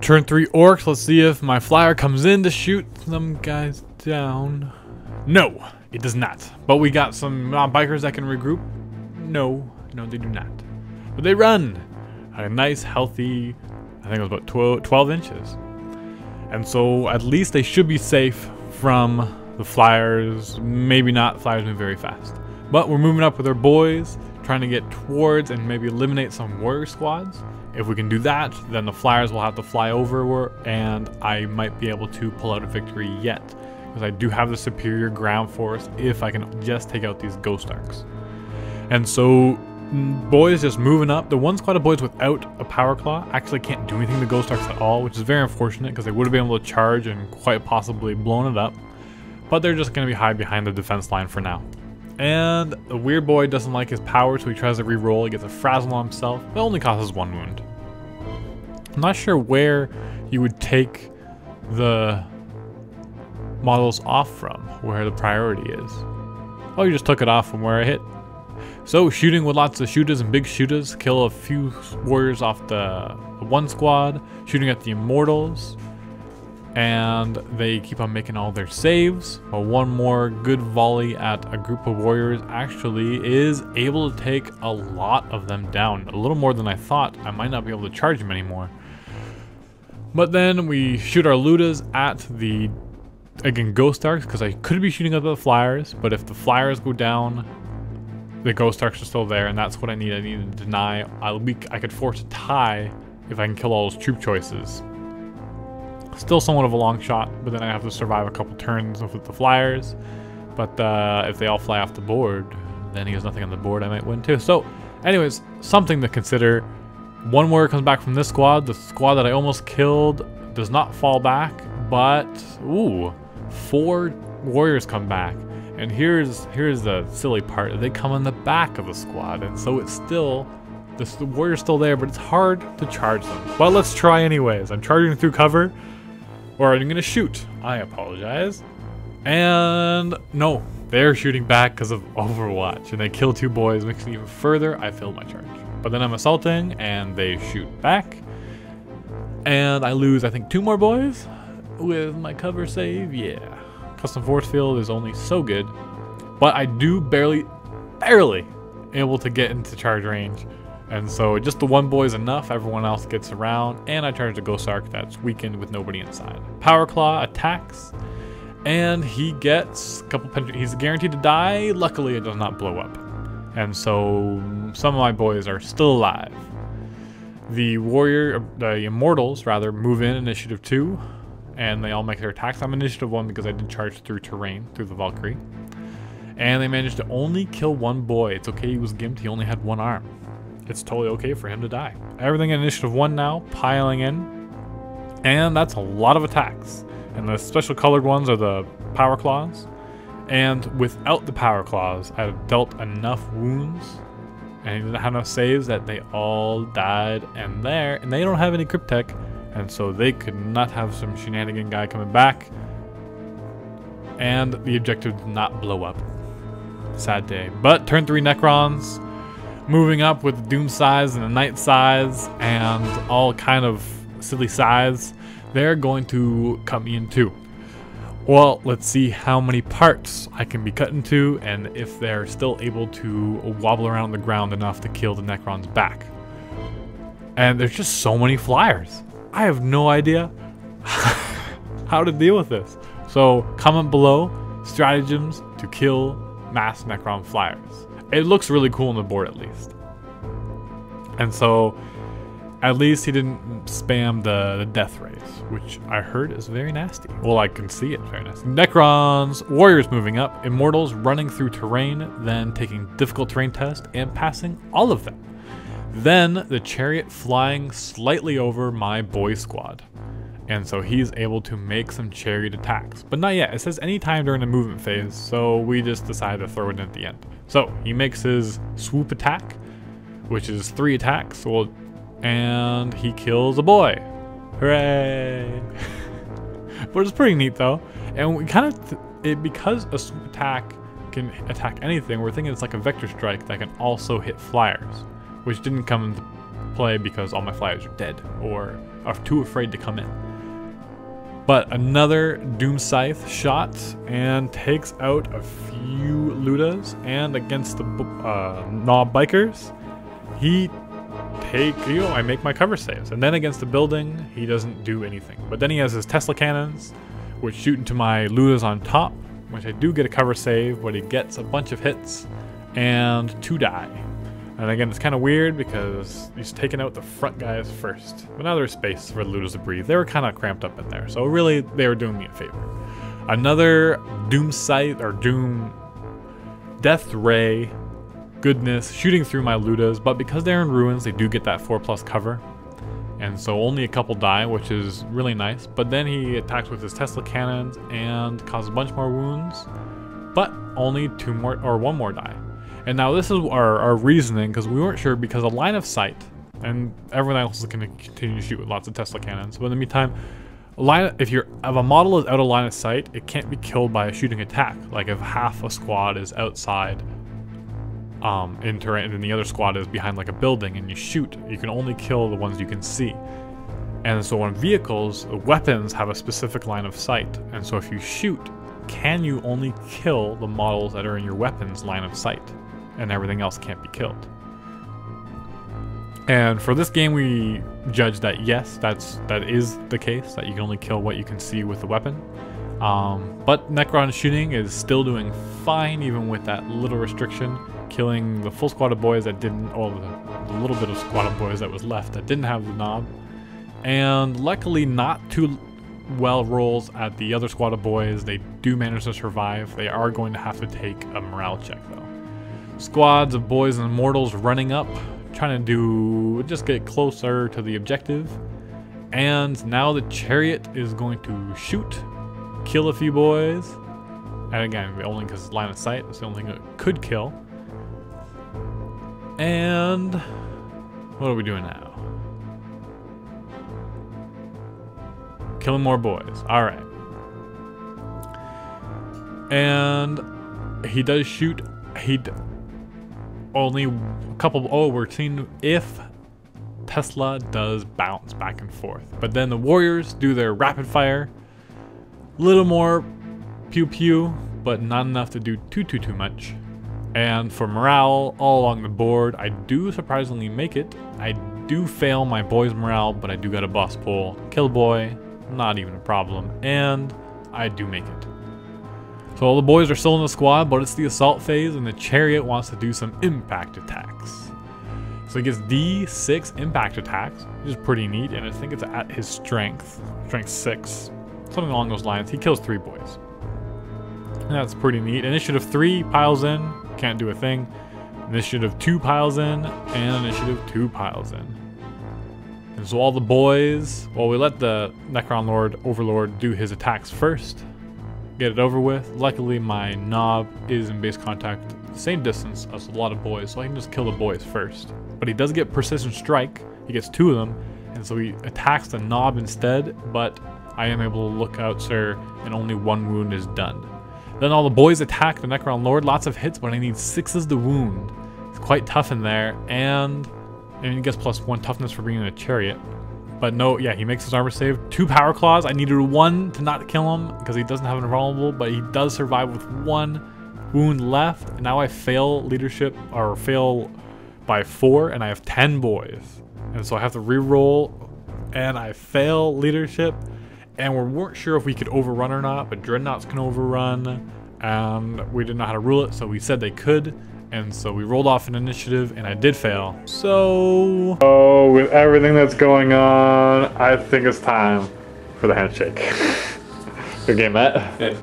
Turn 3 Orks. Let's see if my flyer comes in to shoot some guys down. No, it does not. But we got some bikers that can regroup. No, they do not. But they run a nice, healthy, I think it was about 12 inches. And so at least they should be safe from the flyers. Maybe not, flyers move very fast. But we're moving up with our boys, trying to get towards and maybe eliminate some warrior squads. If we can do that, then the flyers will have to fly over and I might be able to pull out a victory yet. Because I do have the superior ground force if I can just take out these ghost arcs. And so, boys just moving up. The one squad of boys without a power claw actually can't do anything to ghost arcs at all, which is very unfortunate because they would have been able to charge and quite possibly blown it up. But they're just going to be hide behind the defense line for now. And the weird boy doesn't like his power, so he tries to re-roll. He gets a frazzle on himself. It only causes 1 wound. I'm not sure where you would take the models off from, where the priority is. Oh, you just took it off from where I hit. So shooting with lots of shooters and big shooters, kill a few warriors off the one squad, shooting at the immortals, and they keep on making all their saves. But one more good volley at a group of warriors actually is able to take a lot of them down. A little more than I thought. I might not be able to charge them anymore. But then we shoot our Ludas at the, again, ghost arcs, because I could be shooting at the flyers, but if the flyers go down, the ghost arcs are still there, and that's what I need. I need to deny. I could force a tie if I can kill all those troop choices. Still somewhat of a long shot, but then I have to survive a couple turns with the flyers. But if they all fly off the board, then he has nothing on the board, I might win too. So anyways, something to consider. One warrior comes back from this squad. The squad that I almost killed does not fall back, but ooh, 4 warriors come back. And here's the silly part. They come in the back of the squad, and so it's still, the warrior's still there, but it's hard to charge them. But let's try anyways. I'm charging through cover, or I'm gonna shoot. I apologize. And no, they're shooting back because of Overwatch, and they kill 2 boys, makes it even further. I failed my charge. But then I'm assaulting, and they shoot back. And I lose, I think, 2 more boys with my cover save. Yeah. Custom force field is only so good. But I do barely able to get into charge range. And so just the 1 boy is enough. Everyone else gets around. And I charge the Ghost Arc that's weakened with nobody inside. Power Claw attacks. And he gets a couple he's guaranteed to die. Luckily, it does not blow up. And so some of my boys are still alive. The immortals rather, move in initiative 2, and they all make their attacks. I'm initiative 1 because I did charge through terrain, through the Valkyrie. And they managed to only kill 1 boy. It's okay, he was gimped, he only had 1 arm. It's totally okay for him to die. Everything in initiative 1 now, piling in. And that's a lot of attacks. And the special colored ones are the power claws. And without the power claws, I dealt enough wounds and he didn't have enough saves that they all died. And they don't have any crypt tech, and so they could not have some shenanigan guy coming back. And the objective did not blow up. Sad day. But turn 3 Necrons, moving up with the Doom size and the Knight size and all kind of silly size. They're going to cut me in 2. Well, let's see how many parts I can be cut into and if they're still able to wobble around the ground enough to kill the Necrons back. And there's just so many flyers. I have no idea how to deal with this. So comment below stratagems to kill mass Necron flyers. It looks really cool on the board at least. And so at least he didn't spam the death race, which I heard is very nasty. Well, I can see it very nasty. Necrons, warriors moving up, immortals running through terrain, then taking difficult terrain test and passing all of them. Then the chariot flying slightly over my boy squad. And so he's able to make some chariot attacks, but not yet. It says anytime during the movement phase, so we just decided to throw it in at the end. So he makes his swoop attack, which is 3 attacks. Well, and he kills a boy. Hooray! But it's pretty neat though. And we kind of, because a swoop attack can attack anything, we're thinking it's like a vector strike that can also hit flyers, which didn't come into play because all my flyers are dead, or are too afraid to come in. But another Doom Scythe shot and takes out a few Ludas, and against the Knob Bikers, I make my cover saves. And then against the building, he doesn't do anything. But then he has his Tesla cannons, which shoot into my Ludas on top, which I do get a cover save, but he gets a bunch of hits and 2 die. And again, it's kind of weird because he's taking out the front guys first. But now there's space for the Ludas to breathe. They were kind of cramped up in there, so really they were doing me a favor. Another Doom Sight or Doom Death Ray goodness shooting through my Ludas, but because they're in ruins, they do get that 4+ cover. And so only a couple die, which is really nice. But then he attacks with his Tesla cannons and causes a bunch more wounds, but only 2 more or 1 more die. And now this is our reasoning, because we weren't sure, because a line of sight, and everyone else is going to continue to shoot with lots of Tesla cannons. But in the meantime, if a model is out of line of sight, it can't be killed by a shooting attack. Like if half a squad is outside in terrain and the other squad is behind like a building and you shoot, you can only kill the ones you can see. And so on vehicles, weapons have a specific line of sight, and so if you shoot, can you only kill the models that are in your weapons line of sight, and everything else can't be killed. And for this game, we judged that yes, that is the case, that you can only kill what you can see with the weapon. But Necron shooting is still doing fine, even with that little restriction, killing the full squad of boys that didn't, or the little bit of squad of boys that was left that didn't have the knob. And luckily not too well rolls at the other squad of boys. They do manage to survive. They are going to have to take a morale check though. Squads of boys and immortals running up, trying to just get closer to the objective. And now the chariot is going to shoot, kill a few boys. And again, only because it's line of sight, that's the only thing it could kill. And what are we doing now? Killing more boys. Alright. And he does shoot. Only a couple. Oh, we're seeing if Tesla does bounce back and forth. But then the warriors do their rapid fire. Little more pew pew, but not enough to do too much. And for morale all along the board, I do surprisingly make it. I do fail my boys' morale, but I do get a boss pull. Kill boy, not even a problem. And I do make it. So all the boys are still in the squad, but it's the assault phase, and the chariot wants to do some impact attacks. So he gets D6 impact attacks, which is pretty neat, and I think it's at his strength 6, something along those lines. He kills 3 boys. And that's pretty neat. Initiative 3 piles in, can't do a thing. Initiative 2 piles in, and Initiative 2 piles in. And so all the boys, well, we let the Necron Overlord do his attacks first. Get it over with. Luckily, my knob is in base contact the same distance as a lot of boys, so I can just kill the boys first. But he does get precision strike. He gets 2 of them, and so he attacks the knob instead, but I am able to look out, sir, and only 1 wound is done. Then all the boys attack the Necron Lord. Lots of hits, but I need 6s to wound. It's quite tough in there, and he gets +1 toughness for being in a chariot. But no, yeah, he makes his armor save. 2 power claws. I needed 1 to not kill him because he doesn't have an invulnerable, but he does survive with 1 wound left. And now I fail leadership, or fail by 4, and I have 10 boys. And so I have to re-roll, and I fail leadership. And we weren't sure if we could overrun or not, but Dreadnoughts can overrun. And we didn't know how to rule it, so we said they could. And so we rolled off an initiative, and I did fail. So, with everything that's going on, I think it's time for the handshake. Good game, Matt.